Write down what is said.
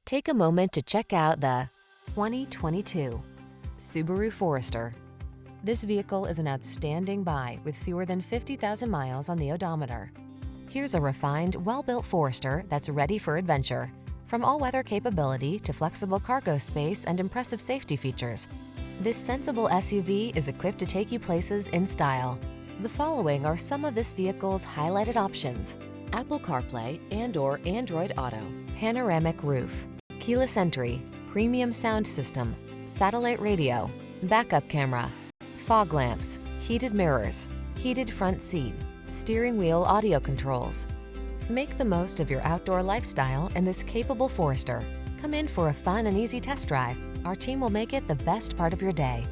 Take a moment to check out the 2022 Subaru Forester. This vehicle is an outstanding buy with fewer than 50,000 miles on the odometer. Here's a refined, well-built Forester that's ready for adventure. From all-weather capability to flexible cargo space and impressive safety features, this sensible SUV is equipped to take you places in style. The following are some of this vehicle's highlighted options: Apple CarPlay and/or Android Auto, panoramic roof, keyless entry, premium sound system, satellite radio, backup camera, fog lamps, heated mirrors, heated front seat, steering wheel audio controls. Make the most of your outdoor lifestyle in this capable Forester. Come in for a fun and easy test drive. Our team will make it the best part of your day.